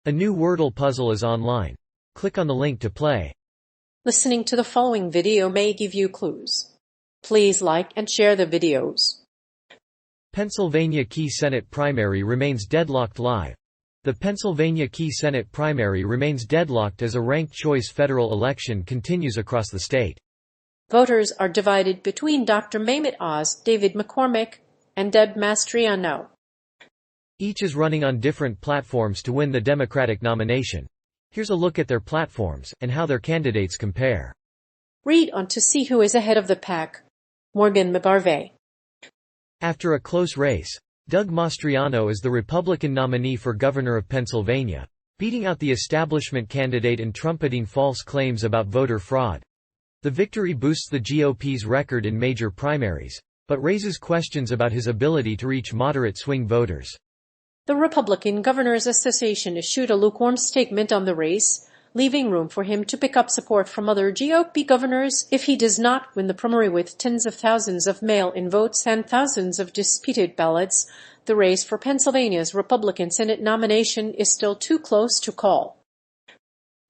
A new Wordle puzzle is online. Click on the link to play. Listening to the following video may give you clues. Please like and share the videos. Pennsylvania Key Senate primary remains deadlocked live. The Pennsylvania Key Senate primary remains deadlocked as a ranked choice federal election continues across the state. Voters are divided between Dr. Mehmet Oz, David McCormick, and Deb Mastriano. Each is running on different platforms to win the Democratic nomination. Here's a look at their platforms and how their candidates compare. Read on to see who is ahead of the pack. Morgan McGarvey. After a close race, Doug Mastriano is the Republican nominee for governor of Pennsylvania, beating out the establishment candidate and trumpeting false claims about voter fraud. The victory boosts the GOP's record in major primaries, but raises questions about his ability to reach moderate swing voters. The Republican Governors Association issued a lukewarm statement on the race, leaving room for him to pick up support from other GOP governors if he does not win the primary with tens of thousands of mail-in votes and thousands of disputed ballots. The race for Pennsylvania's Republican Senate nomination is still too close to call.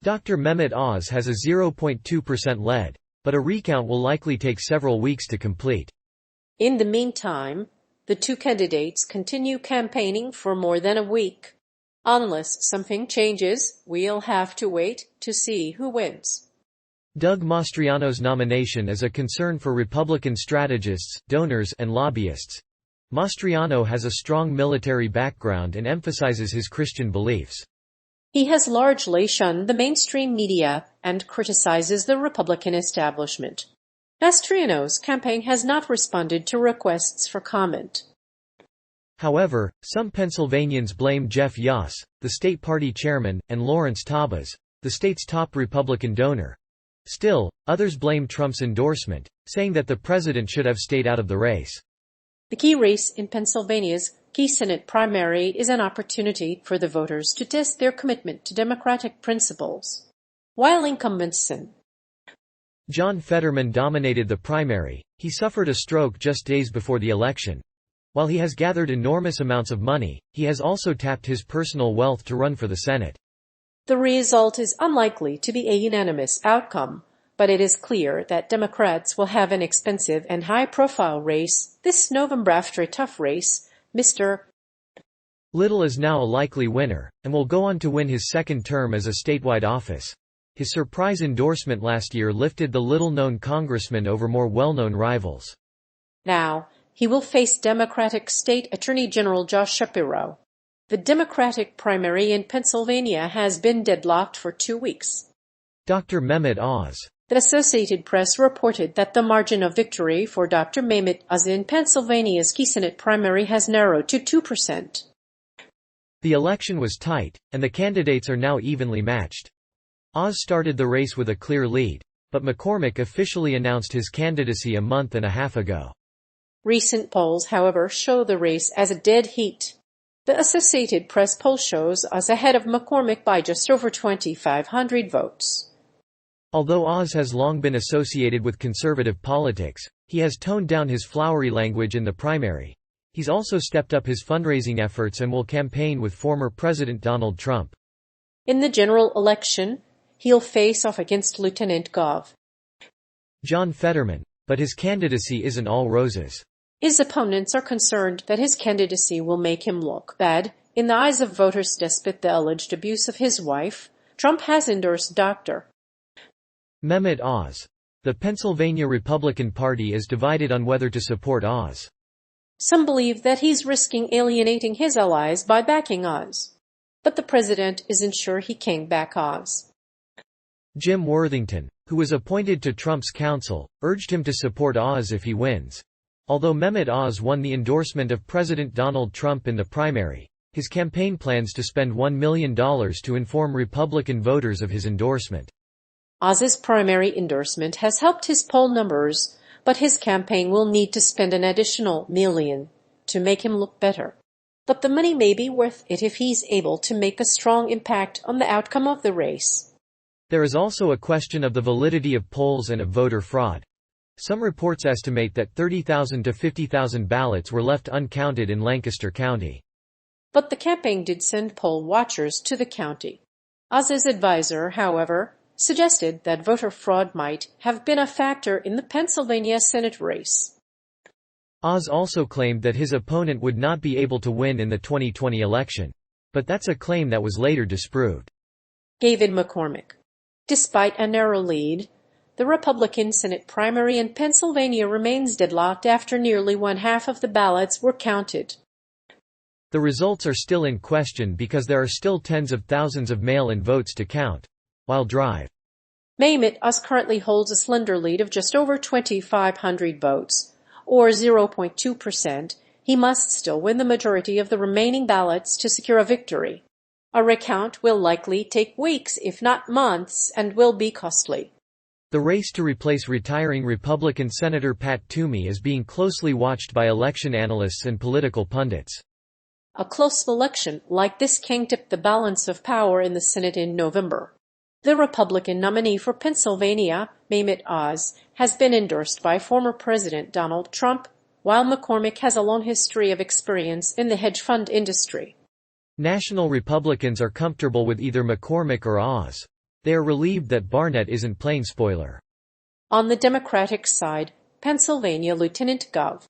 Dr. Mehmet Oz has a 0.2% lead, but a recount will likely take several weeks to complete. In the meantime, the two candidates continue campaigning for more than a week. Unless something changes, we'll have to wait to see who wins. Doug Mastriano's nomination is a concern for Republican strategists, donors, and lobbyists. Mastriano has a strong military background and emphasizes his Christian beliefs. He has largely shunned the mainstream media and criticizes the Republican establishment. Mastriano's campaign has not responded to requests for comment. However, some Pennsylvanians blame Jeff Yass, the state party chairman, and Lawrence Tabas, the state's top Republican donor. Still, others blame Trump's endorsement, saying that the president should have stayed out of the race. The key race in Pennsylvania's Key Senate primary is an opportunity for the voters to test their commitment to democratic principles. While incumbent Sen. John Fetterman dominated the primary, he suffered a stroke just days before the election. While he has gathered enormous amounts of money, he has also tapped his personal wealth to run for the Senate. The result is unlikely to be a unanimous outcome, but it is clear that Democrats will have an expensive and high-profile race this November. After a tough race, Mr. Little is now a likely winner, and will go on to win his second term as a statewide office. His surprise endorsement last year lifted the little-known congressman over more well-known rivals. Now, he will face Democratic State Attorney General Josh Shapiro. The Democratic primary in Pennsylvania has been deadlocked for 2 weeks. Dr. Mehmet Oz. The Associated Press reported that the margin of victory for Dr. Mehmet Oz in Pennsylvania's Key Senate primary has narrowed to 2%. The election was tight, and the candidates are now evenly matched. Oz started the race with a clear lead, but McCormick officially announced his candidacy a month and a half ago. Recent polls, however, show the race as a dead heat. The Associated Press poll shows Oz ahead of McCormick by just over 2,500 votes. Although Oz has long been associated with conservative politics, he has toned down his flowery language in the primary. He's also stepped up his fundraising efforts and will campaign with former President Donald Trump. In the general election, he'll face off against Lieutenant Gov. John Fetterman, but his candidacy isn't all roses. His opponents are concerned that his candidacy will make him look bad in the eyes of voters despite the alleged abuse of his wife. Trump has endorsed Dr. Mehmet Oz. The Pennsylvania Republican Party is divided on whether to support Oz. Some believe that he's risking alienating his allies by backing Oz. But the president isn't sure he can back Oz. Jim Worthington, who was appointed to Trump's council, urged him to support Oz if he wins. Although Mehmet Oz won the endorsement of President Donald Trump in the primary, his campaign plans to spend $1 million to inform Republican voters of his endorsement. Oz's primary endorsement has helped his poll numbers, but his campaign will need to spend an additional $1 million to make him look better. But the money may be worth it if he's able to make a strong impact on the outcome of the race. There is also a question of the validity of polls and of voter fraud. Some reports estimate that 30,000 to 50,000 ballots were left uncounted in Lancaster County. but the campaign did send poll watchers to the county. Oz's advisor, however, suggested that voter fraud might have been a factor in the Pennsylvania Senate race. Oz also claimed that his opponent would not be able to win in the 2020 election. But that's a claim that was later disproved. David McCormick. Despite a narrow lead, the Republican Senate primary in Pennsylvania remains deadlocked after nearly one-half of the ballots were counted. The results are still in question because there are still tens of thousands of mail-in votes to count. While Drive. Mehmet Oz currently holds a slender lead of just over 2,500 votes, or 0.2%. He must still win the majority of the remaining ballots to secure a victory. A recount will likely take weeks, if not months, and will be costly. The race to replace retiring Republican Senator Pat Toomey is being closely watched by election analysts and political pundits. A close election like this can tip the balance of power in the Senate in November. The Republican nominee for Pennsylvania, Mehmet Oz, has been endorsed by former President Donald Trump, while McCormick has a long history of experience in the hedge fund industry. National Republicans are comfortable with either McCormick or Oz. They are relieved that Barnett isn't playing spoiler. On the Democratic side, Pennsylvania Lieutenant Gov.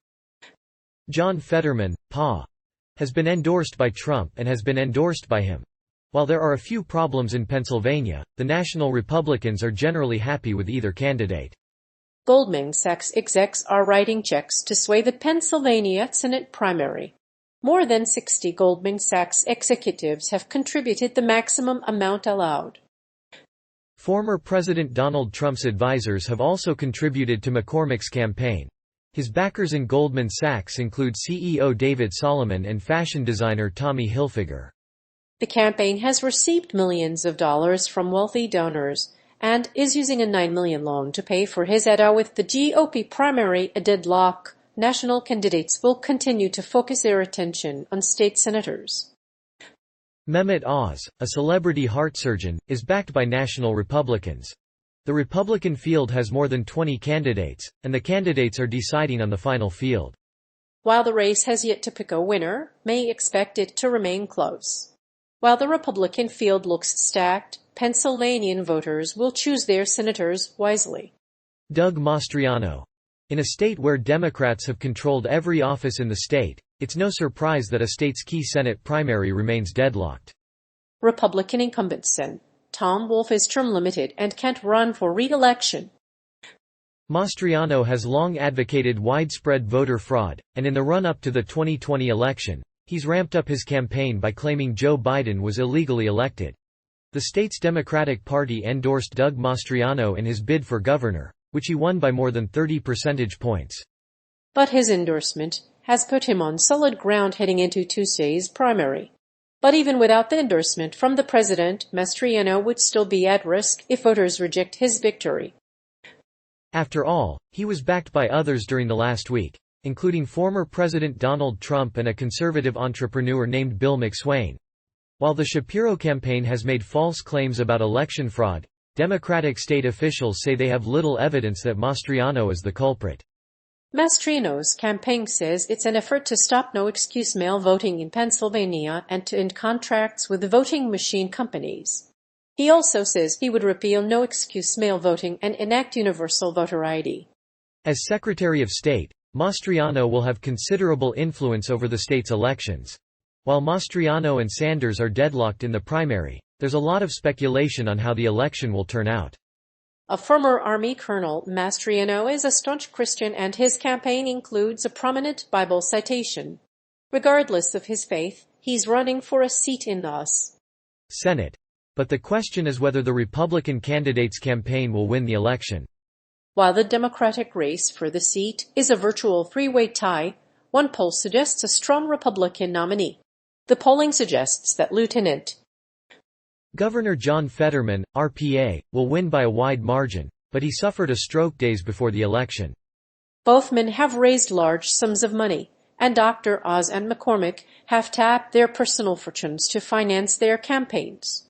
John Fetterman, PA, has been endorsed by Trump and has been endorsed by him. While there are a few problems in Pennsylvania, the National Republicans are generally happy with either candidate. Goldman Sachs execs are writing checks to sway the Pennsylvania Senate primary. More than 60 Goldman Sachs executives have contributed the maximum amount allowed. Former President Donald Trump's advisors have also contributed to McCormick's campaign. His backers in Goldman Sachs include CEO David Solomon and fashion designer Tommy Hilfiger. The campaign has received millions of dollars from wealthy donors and is using a $9 million loan to pay for his ad. With the GOP primary a deadlock, national candidates will continue to focus their attention on state senators. Mehmet Oz, a celebrity heart surgeon, is backed by national Republicans. The Republican field has more than 20 candidates, and the candidates are deciding on the final field. While the race has yet to pick a winner, may expect it to remain close. While the Republican field looks stacked, Pennsylvanian voters will choose their senators wisely. Doug Mastriano. In a state where Democrats have controlled every office in the state, it's no surprise that a state's key Senate primary remains deadlocked. Republican incumbent Sen. Tom Wolf is term limited and can't run for re-election. Mastriano has long advocated widespread voter fraud, and in the run-up to the 2020 election, he's ramped up his campaign by claiming Joe Biden was illegally elected. The state's Democratic Party endorsed Doug Mastriano in his bid for governor, which he won by more than 30 percentage points. But his endorsement has put him on solid ground heading into Tuesday's primary. But even without the endorsement from the president, Mastriano would still be at risk if voters reject his victory. After all, he was backed by others during the last week, including former President Donald Trump and a conservative entrepreneur named Bill McSwain. While the Shapiro campaign has made false claims about election fraud, Democratic state officials say they have little evidence that Mastriano is the culprit. Mastriano's campaign says it's an effort to stop no-excuse mail voting in Pennsylvania and to end contracts with voting machine companies. He also says he would repeal no-excuse mail voting and enact universal voter ID. As Secretary of State, Mastriano will have considerable influence over the state's elections. While Mastriano and Sanders are deadlocked in the primary, there's a lot of speculation on how the election will turn out. A former Army colonel, Mastriano is a staunch Christian and his campaign includes a prominent Bible citation. Regardless of his faith, he's running for a seat in the Senate. But the question is whether the Republican candidate's campaign will win the election. While the Democratic race for the seat is a virtual three-way tie, one poll suggests a strong Republican nominee. The polling suggests that Lieutenant Governor John Fetterman, RPA, will win by a wide margin, but he suffered a stroke days before the election. Both men have raised large sums of money, and Dr. Oz and McCormick have tapped their personal fortunes to finance their campaigns.